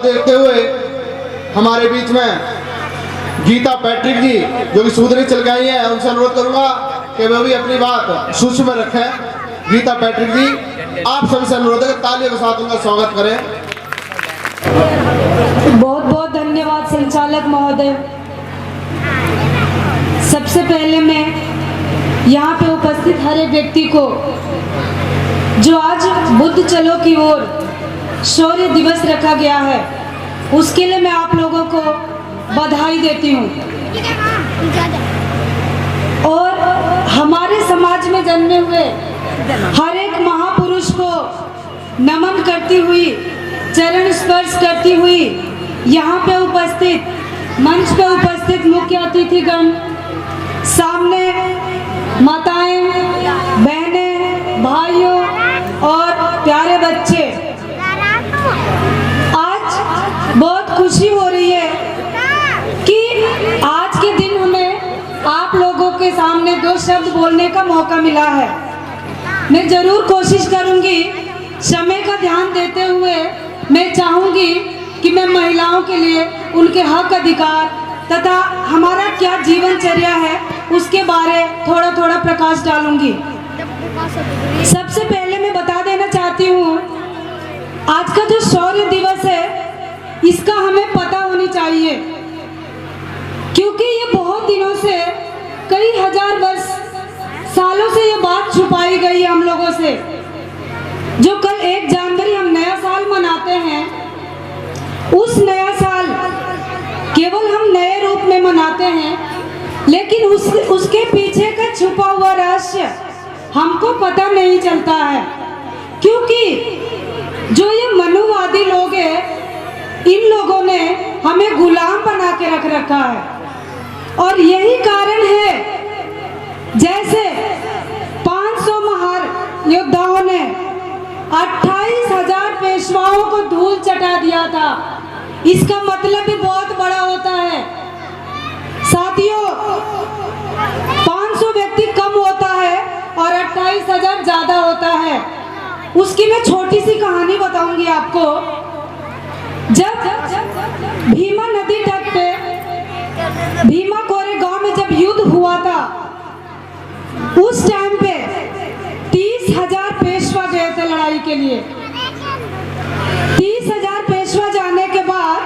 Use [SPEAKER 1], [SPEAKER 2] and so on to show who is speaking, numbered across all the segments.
[SPEAKER 1] देखते हुए हमारे बीच में गीता पैट्रिक जी जो कि सूदरी चल गई हैं, उनसे अनुरोध करूंगा कि वे भी अपनी बात सूक्ष्म में रखें। गीता पैट्रिक जी, आप सभी से अनुरोध है कि तालियों के साथ उनका स्वागत करें।
[SPEAKER 2] बहुत बहुत धन्यवाद संचालक महोदय। सबसे पहले मैं यहाँ पे उपस्थित हर एक व्यक्ति को जो आज बुद्ध चलो की ओर शौर्य दिवस रखा गया है उसके लिए मैं आप लोगों को बधाई देती हूँ। और हमारे समाज में जन्मे हुए हर एक महापुरुष को नमन करती हुई, चरण स्पर्श करती हुई यहाँ पे उपस्थित मंच पे उपस्थित मुख्य अतिथिगण, सामने माताएं, बहनें, भाइयों और प्यारे बच्चे, आज बहुत खुशी हो रही है कि आज के दिन हमें आप लोगों के सामने दो शब्द बोलने का मौका मिला है। मैं जरूर कोशिश करूंगी, समय का ध्यान देते हुए मैं चाहूंगी कि मैं महिलाओं के लिए उनके हक अधिकार तथा हमारा क्या जीवनचर्या है उसके बारे थोड़ा थोड़ा प्रकाश डालूंगी। सबसे पहले मैं बता देना चाहती हूँ, आज का जो शौर्य दिवस है इसका हमें पता होनी चाहिए, क्योंकि ये बहुत दिनों से, कई हजार वर्ष सालों से ये बात छुपाई गई है हम लोगों से। जो कल 1 जनवरी हम नया साल मनाते हैं, उस नया साल केवल हम नए रूप में मनाते हैं, लेकिन उसके पीछे का छुपा हुआ रहस्य हमको पता नहीं चलता है। क्योंकि जो ये मनुवादी लोग हैं, इन लोगों ने हमें गुलाम बना के रख रखा है। और यही कारण है, जैसे 500 महार योद्धाओं ने 28,000 पेशवाओं को धूल चटा दिया था, इसका मतलब भी बहुत बड़ा होता है। साथियों, 500 व्यक्ति कम होता है और 28,000 ज्यादा होता है। उसकी मैं छोटी सी कहानी बताऊंगी आपको। जब भीमा नदी तट पे भीमा कोरे गांव में जब युद्ध हुआ था, उस टाइम पे 30,000 पेशवा गए थे लड़ाई के लिए। 30,000 पेशवा जाने के बाद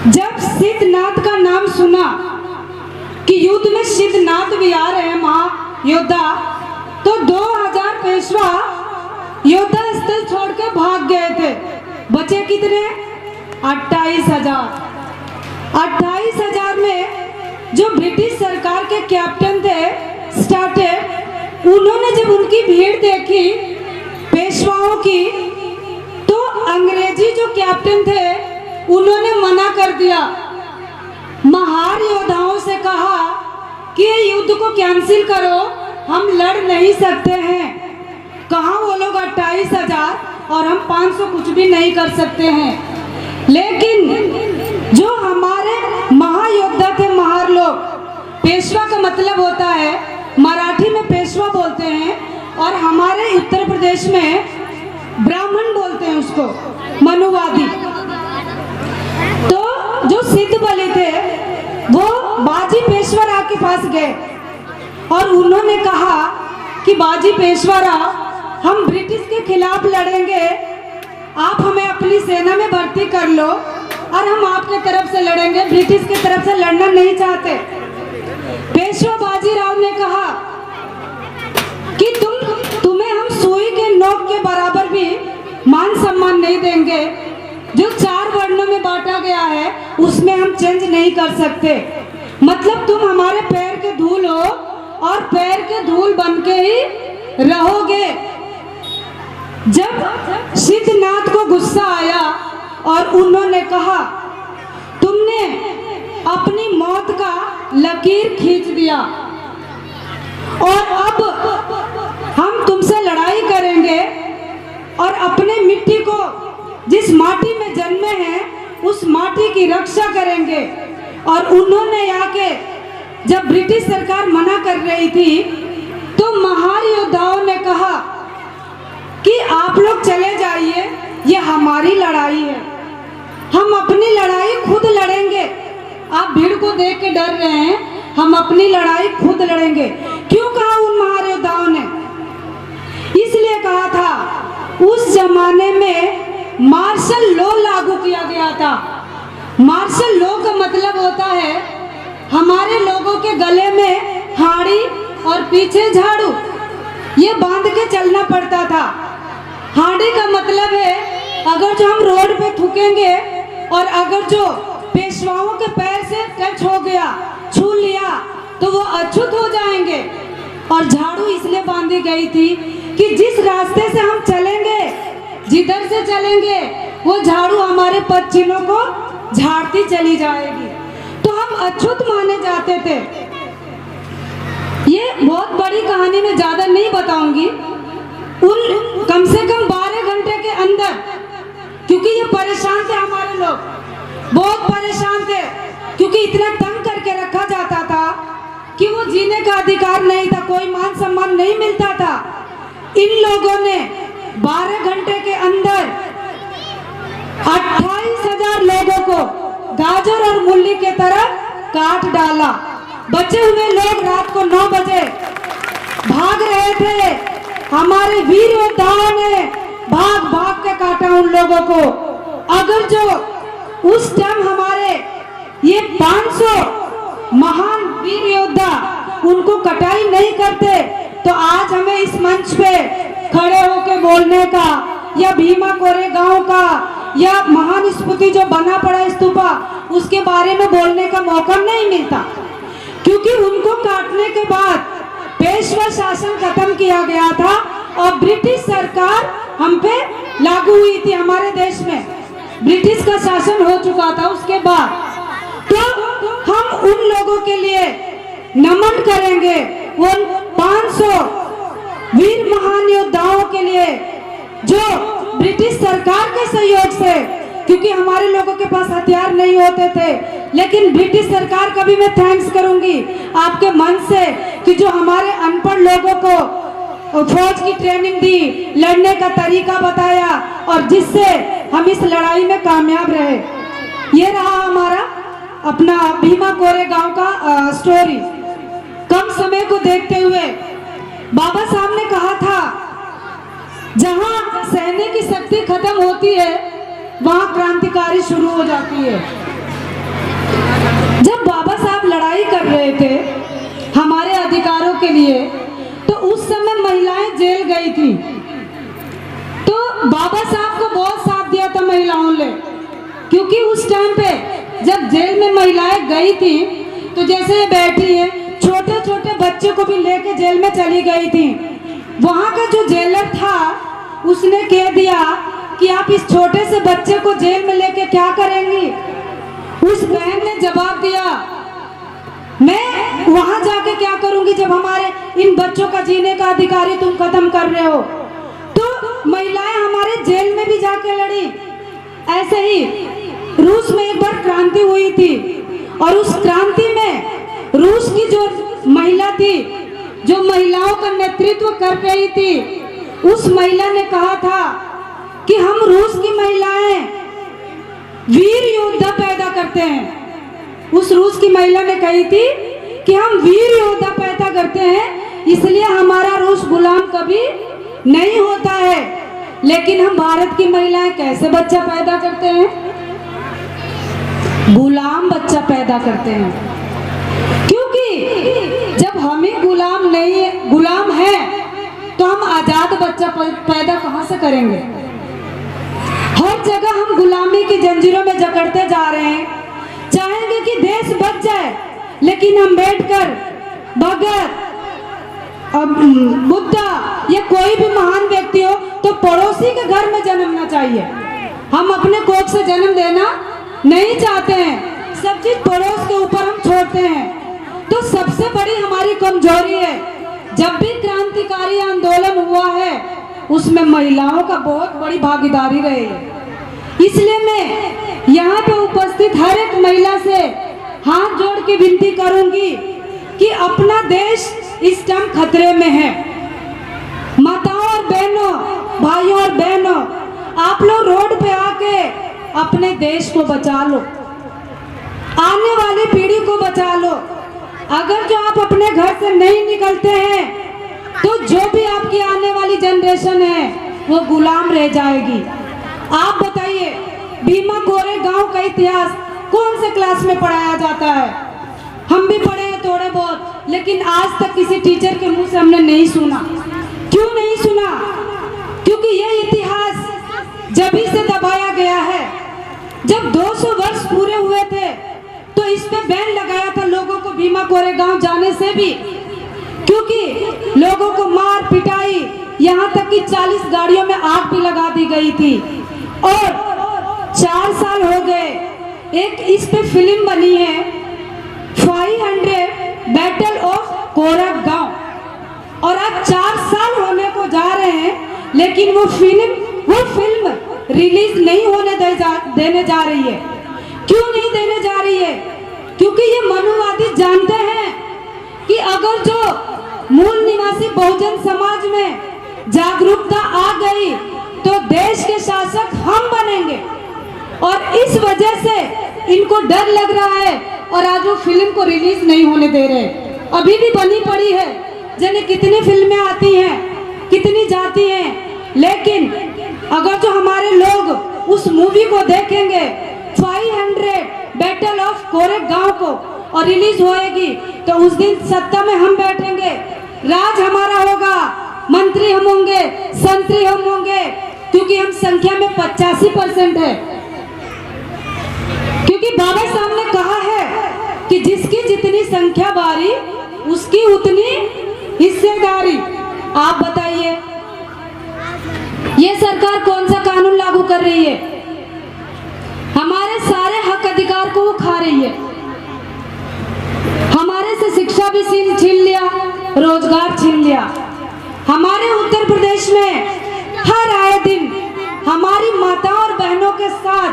[SPEAKER 2] जब सिद्धनाथ का नाम सुना कि युद्ध में सिद्धनाथ भी आ रहे हैं महायोद्धा, तो 2,000 पेशवा योद्धा स्थल छोड़ के भाग गए थे। बचे कितने? 28,000। 28,000 में जो ब्रिटिश सरकार के कैप्टन थे स्टार्टेड, उन्होंने जब उनकी भीड़ देखी पेशवाओं की, तो अंग्रेजी जो कैप्टन थे उन्होंने मना कर दिया। महार योद्धाओं से कहा कि ये युद्ध को कैंसिल करो, हम लड़ नहीं सकते हैं। कहाँ वो लोग 28,000 और हम 500 कुछ भी नहीं कर सकते हैं। लेकिन जो हमारे महायोद्धा थे, महार लोग, पेशवा का मतलब होता है, मराठी में पेशवा बोलते हैं और हमारे उत्तर प्रदेश में ब्राह्मण बोलते हैं उसको, मनुवादी। तो जो सिद्ध बलि थे वो बाजी पेशवरा के पास गए और उन्होंने कहा कि बाजी पेशवरा, हम ब्रिटिश के खिलाफ लड़ेंगे, आप हमें अपनी सेना में भर्ती कर लो और हम आपके तरफ से लड़ेंगे, ब्रिटिश की तरफ से लड़ना नहीं चाहते। पेशवा बाजीराव ने कहा कि तुम्हें हम सुई के नोक के बराबर भी मान सम्मान नहीं देंगे। जो 4 वर्णों में बांटा गया है उसमें हम चेंज नहीं कर सकते। मतलब तुम हमारे पैर के धूल हो और पैर के धूल बन के ही रहोगे। जब सिद्धनाथ को गुस्सा आया और उन्होंने कहा, तुमने अपनी मौत का लकीर खींच दिया और अब हम तुमसे लड़ाई करेंगे और अपने मिट्टी को, जिस माटी में जन्मे हैं, उस माटी की रक्षा करेंगे। और उन्होंने आके, जब ब्रिटिश सरकार मना कर रही थी, तो महार योद्धाओं ने कहा कि आप लोग चले जाइए, ये हमारी लड़ाई है। हम अपनी लड़ाई खुद लड़ेंगे। आप भीड़ को देख के डर रहे हैं, हम अपनी लड़ाई खुद लड़ेंगे। क्यों कहा उन महान योद्धाओं ने? इसलिए कहा था उस जमाने में मार्शल लॉ लागू किया गया था। मार्शल लॉ का मतलब होता है हमारे लोगों के गले में हाड़ी और पीछे झाड़ू, ये बांध के चलना पड़ता था। हाड़ी का मतलब है अगर जो हम रोड पे थूकेंगे और अगर जो पेशवाओं के पैर से टच हो गया, छू लिया, तो वो अछूत हो जाएंगे। और झाड़ू इसलिए बांधी गई थी कि जिस रास्ते से हम चलेंगे, जिधर से चलेंगे, वो झाड़ू हमारे पद चिन्हों को झाड़ती चली जाएगी, तो हम अछूत माने जाते थे। ये बहुत बड़ी कहानी मैं ज्यादा नहीं बताऊंगी। उन कम से कम 12 घंटे के अंदर, क्योंकि ये परेशान थे, हमारे लोग बहुत परेशान थे, क्योंकि इतना तंग करके रखा जाता था कि वो जीने का अधिकार नहीं था, कोई मान सम्मान नहीं मिलता था। इन लोगों ने 12 घंटे के अंदर 28,000 लोगों को गाजर और मूली के तरह काट डाला। बचे हुए लोग रात को 9 बजे भाग रहे थे। हमारे वीर योद्धाओं ने भाग भाग के काटा उन लोगों को। अगर जो उस टाइम हमारे ये 500 महान वीर योद्धा उनको कटाई नहीं करते, तो आज हमें इस मंच पे खड़े होके बोलने का, या भीमा कोरेगांव का, या महान स्फूर्ति जो बना पड़ा स्तूपा, उसके बारे में बोलने का मौका नहीं मिलता। क्योंकि उनको काटने के बाद पेशवा शासन खत्म किया गया था और ब्रिटिश सरकार हम पे लागू हुई थी। हमारे देश में ब्रिटिश का शासन हो चुका था उसके बाद। तो हम उन लोगों के लिए नमन करेंगे, उन 500 वीर महान योद्धाओं के लिए जो ब्रिटिश सरकार के सहयोग से, क्योंकि हमारे लोगों के पास हथियार नहीं होते थे, लेकिन ब्रिटिश सरकार का भी मैं थैंक्स करूंगी आपके मन से कि जो हमारे अनपढ़ लोगों को फौज की ट्रेनिंग दी, लड़ने का तरीका बताया, और जिससे हम इस लड़ाई में कामयाब रहे। ये रहा हमारा अपना भीमा कोरेगांव का स्टोरी। कम समय को देखते हुए बाबा साहब ने कहा था, जहां सैन्य की शक्ति खत्म होती है वहां क्रांतिकारी शुरू हो जाती है। जब बाबा साहब लड़ाई कर रहे थे हमारे अधिकारों के लिए, तो उस समय महिलाएं जेल गई थी। तो बाबा साहब को बहुत साथ दिया था महिलाओं ने, क्योंकि उस टाइम पे जब जेल में महिलाएं गई थी, तो जैसे ये बैठी है, छोटे छोटे बच्चे को भी लेके जेल में चली गई थी। वहां का जो जेलर था उसने कह दिया कि आप इस छोटे से बच्चे को जेल में लेके क्या करेंगी? उस बहन ने जवाब दिया, मैं वहां जाके क्या करूंगी जब हमारे इन बच्चों का जीने का अधिकार तुम खत्म कर रहे हो। तो महिलाएं हमारे जेल में भी जाके लड़ी। ऐसे ही रूस में एक बार क्रांति हुई थी, और उस क्रांति में रूस की जो महिला थी, जो महिलाओं का नेतृत्व कर रही थी, उस महिला ने कहा था कि हम रूस की महिलाएं वीर योद्धा पैदा करते हैं। उस रूस की महिला ने कही थी कि हम वीर योद्धा पैदा करते हैं, इसलिए हमारा रूस गुलाम कभी नहीं होता है। लेकिन हम भारत की महिलाएं कैसे बच्चा पैदा करते हैं? गुलाम बच्चा पैदा करते हैं। क्योंकि जब हम ही गुलाम नहीं, गुलाम है, तो हम आजाद बच्चा पैदा कहां से करेंगे? हर जगह हम गुलामी की जंजीरों में जकड़ते जा रहे हैं। चाहेंगे कि देश बच जाए, लेकिन अम्बेडकर, भगत, बुद्धा या कोई भी महान व्यक्ति हो तो पड़ोसी के घर में जन्मना चाहिए। हम अपने कोख से जन्म देना नहीं चाहते हैं, सब चीज पड़ोस के ऊपर हम छोड़ते हैं। तो सबसे बड़ी हमारी कमजोरी है, जब भी क्रांतिकारी आंदोलन हुआ है उसमें महिलाओं का बहुत बड़ी भागीदारी रही है। इसलिए मैं यहाँ पे उपस्थित हर एक महिला से हाथ जोड़ के विनती करूंगी कि अपना देश इस टाइम खतरे में है। माताओं और बहनों, भाइयों और बहनों, आप लोग रोड पे आके अपने देश को बचा लो, आने वाली पीढ़ी को बचा लो। अगर जो आप अपने घर से नहीं निकलते हैं तो जो भी आपकी आने वाली जनरेशन है वो गुलाम रह जाएगी। आप बताइए, भीमा कोरे गांव का इतिहास कौन से क्लास में पढ़ाया जाता है? हम भी पढ़े हैं थोड़े बहुत, लेकिन आज तक किसी टीचर के मुंह से हमने नहीं सुना। क्यों नहीं सुना? क्योंकि ये इतिहास जब से दबाया गया है। जब 200 वर्ष पूरे हुए थे तो इस पे बैन लगाया था लोगों को भीमा कोरे गांव जाने से भी, क्योंकि लोगों को मार पिटाई, यहाँ तक कि 40 गाड़ियों में आग भी लगा दी गई थी। और 4 साल हो गए, एक इस पे फिल्म बनी है 500 बैटल ऑफ कोरा गांव, और आज 4 साल होने को जा रहे हैं, लेकिन वो फिल्म रिलीज नहीं होने देने जा रही है। क्यों नहीं देने जा रही है? क्योंकि ये मनुवादी जानते हैं कि अगर जो मूल निवासी बहुजन समाज में जागरूकता आ गई तो देश के शासक हम बनेंगे, और इस वजह से इनको डर लग रहा है और आज वो फिल्म को रिलीज नहीं होने दे रहे। अभी भी बनी पड़ी है, जाने कितनी फिल्में आती हैं, कितनी जाती हैं, लेकिन अगर जो हमारे लोग उस मूवी को देखेंगे 500 बैटल ऑफ कोरे गांव को और रिलीज होएगी तो उस दिन सत्ता में हम बैठेंगे, राज हमारा होगा, मंत्री हम होंगे, संतरी हम होंगे, क्योंकि हम संख्या में 85% है। क्योंकि बाबा साहब ने कहा है कि जिसकी जितनी संख्या बारी उसकी उतनी हिस्सेदारी। आप बताइए, ये सरकार कौन सा कानून लागू कर रही है? हमारे सारे हक अधिकार को वो खा रही है। हमारे से शिक्षा भी छीन लिया, रोजगार छीन लिया। हमारे उत्तर प्रदेश में हर आए दिन हमारी माताओं और बहनों के साथ,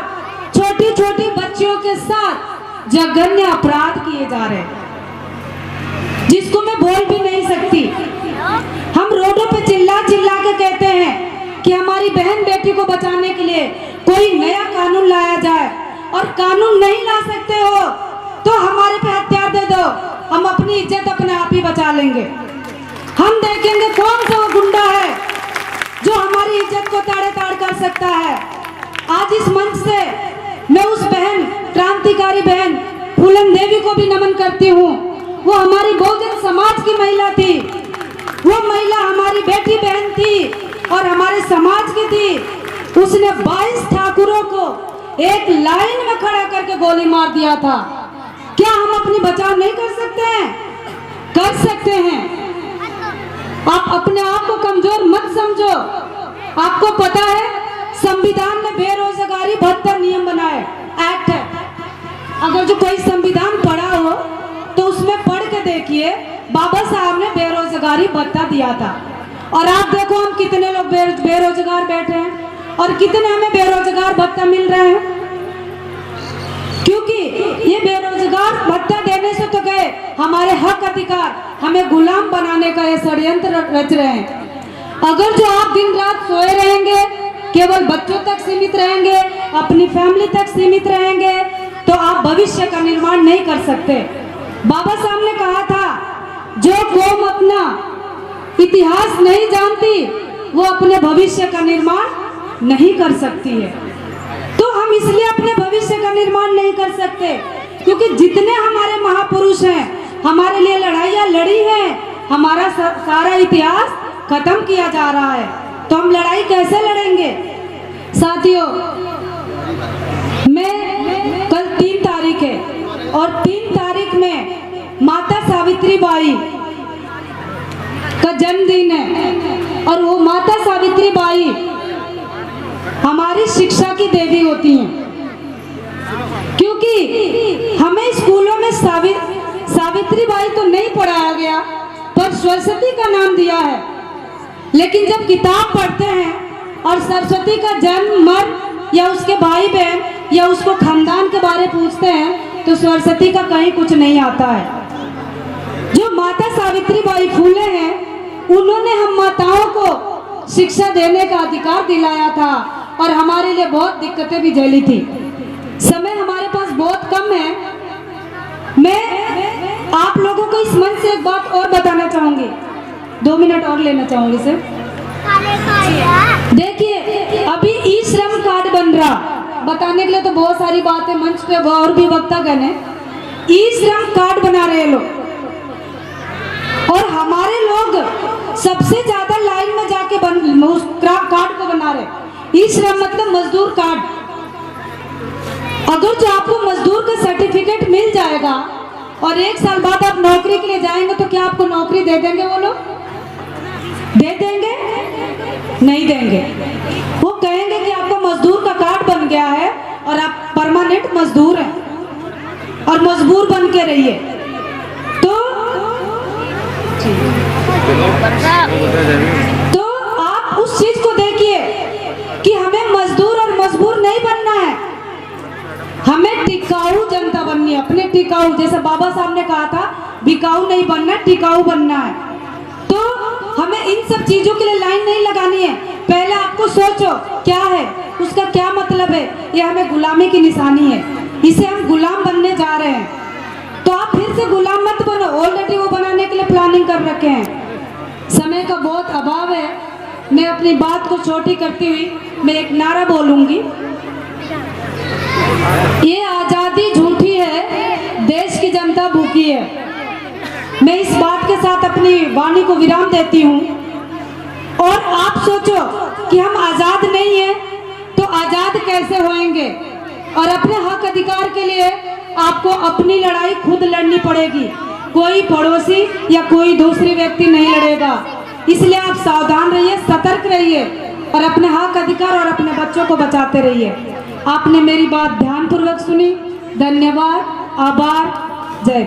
[SPEAKER 2] छोटी छोटी बच्चियों के साथ जघन्य अपराध किए जा रहे हैं, जिसको मैं बोल भी नहीं सकती। हम रोडों पे चिल्ला चिल्ला के कहते हैं कि हमारी बहन बेटी को बचाने के लिए कोई नया कानून लाया जाए, और कानून नहीं ला सकते हो तो हमारे पे हथियार दे दो, हम अपनी इज्जत अपने आप ही बचा लेंगे। हम देखेंगे कौन सा वो गुंडा है जो हमारी इज्जत को ताड़े-ताड़ कर सकता है। आज इस मंच से मैं उस बहन, क्रांतिकारी बहन फूलन देवी को भी नमन करती हूँ। वो हमारी बहुजन समाज की महिला थी, वो महिला हमारी बेटी बहन थी और हमारे समाज की थी। उसने 22 ठाकुरों को एक लाइन में खड़ा करके गोली मार दिया था। क्या हम अपनी बचाव नहीं कर सकते हैं? कर सकते हैं। आप अपने आप को कमजोर मत समझो। आपको पता है संविधान ने बेरोजगारी भत्ता नियम बनाए, एक्ट है। अगर जो कोई संविधान पढ़ा हो तो उसमें पढ़ के देखिए, बाबा साहब ने बेरोजगारी भत्ता दिया था। और आप देखो हम कितने लोग बेरोजगार बैठे हैं और कितने हमें बेरोजगार भत्ता मिल रहे हैं। क्योंकि ये बेरोजगार भत्ता देने से तो गए हमारे हक अधिकार, हमें गुलाम बनाने का ये षड्यंत्र रच रहे हैं। अगर जो आप दिन रात सोए रहेंगे, केवल बच्चों तक सीमित रहेंगे, अपनी फैमिली तक सीमित रहेंगे, तो आप भविष्य का निर्माण नहीं कर सकते। बाबा साहब ने कहा था, जो कौम अपना इतिहास नहीं जानती वो अपने भविष्य का निर्माण नहीं कर सकती है। तो हम इसलिए अपने भविष्य का निर्माण नहीं कर सकते क्योंकि जितने हमारे महापुरुष हैं हमारे लिए लड़ाइयाँ लड़ी हैं, हमारा सारा इतिहास खत्म किया जा रहा है। तो हम लड़ाई कैसे लड़ेंगे? साथियों, मैं कल 3 तारीख है और 3 तारीख में माता सावित्री बाई का जन्मदिन है, और वो माता सावित्री बाई हमारी शिक्षा की देवी होती हैं। क्योंकि हमें स्कूलों में सावित्री बाई तो नहीं पढ़ाया गया, पर सरस्वती का नाम दिया है। लेकिन जब किताब पढ़ते हैं और सरस्वती का जन्म, मर्म या उसके भाई बहन या उसको खानदान के बारे पूछते हैं तो सरस्वती का कहीं कुछ नहीं आता है। जो माता सावित्री बाई फूले हैं, उन्होंने हम माताओं को शिक्षा देने का अधिकार दिलाया था। और हमारे लिए बहुत दिक्कतें भी झेली थी। समय हमारे पास बहुत कम है। मैं आप लोगों को इस मंच से एक बात और बताना चाहूँगी, 2 मिनट और लेना चाहूँगी सर। देखिए अभी ई श्रम कार्ड बन रहा, बताने के लिए तो बहुत सारी बातें मंच पे और भी वक्तागण है। ई श्रम कार्ड बना रहे लोग, और हमारे लोग सबसे ज्यादा लाइन में जाके उस कार्ड को बना रहे। ई श्रम मतलब मजदूर कार्ड। अगर जो आपको मजदूर का सर्टिफिकेट मिल जाएगा और 1 साल बाद आप नौकरी के लिए जाएंगे तो क्या आपको नौकरी दे देंगे? वो लोग दे देंगे? नहीं देंगे। वो कहेंगे कि आपका मजदूर का कार्ड बन गया है और आप परमानेंट मजदूर हैं और मजबूर बन के रहिए। तो आप उस चीज को देखिए कि हमें मजदूर और मजबूर नहीं बनना है, हमें टिकाऊ जनता बननी है। अपने टिकाऊ, जैसे बाबा साहब ने कहा था, बिकाऊ नहीं बनना, टिकाऊ बनना है। तो हमें इन सब चीजों के लिए लाइन नहीं लगानी है। पहले आपको सोचो क्या है, उसका क्या मतलब है। ये हमें गुलामी की निशानी है, इसे हम गुलाम बनने जा रहे हैं। तो आप फिर से गुलाम मत बनो, ऑलरेडी वो बनाने के लिए प्लानिंग कर रखे हैं। समय का बहुत अभाव है, मैं अपनी बात को छोटी करती हुई मैं एक नारा बोलूंगी। ये आजादी झूठी है, देश की जनता भूखी है। मैं इस बात के साथ अपनी वाणी को विराम देती हूँ। और आप सोचो कि हम आजाद नहीं हैं तो आजाद कैसे होएंगे? और अपने हक अधिकार के लिए आपको अपनी लड़ाई खुद लड़नी पड़ेगी, कोई पड़ोसी या कोई दूसरी व्यक्ति नहीं लड़ेगा। इसलिए आप सावधान रहिए, सतर्क रहिए और अपने हक अधिकार और अपने बच्चों को बचाते रहिए। आपने मेरी बात ध्यानपूर्वक सुनी, धन्यवाद, आभार, जय।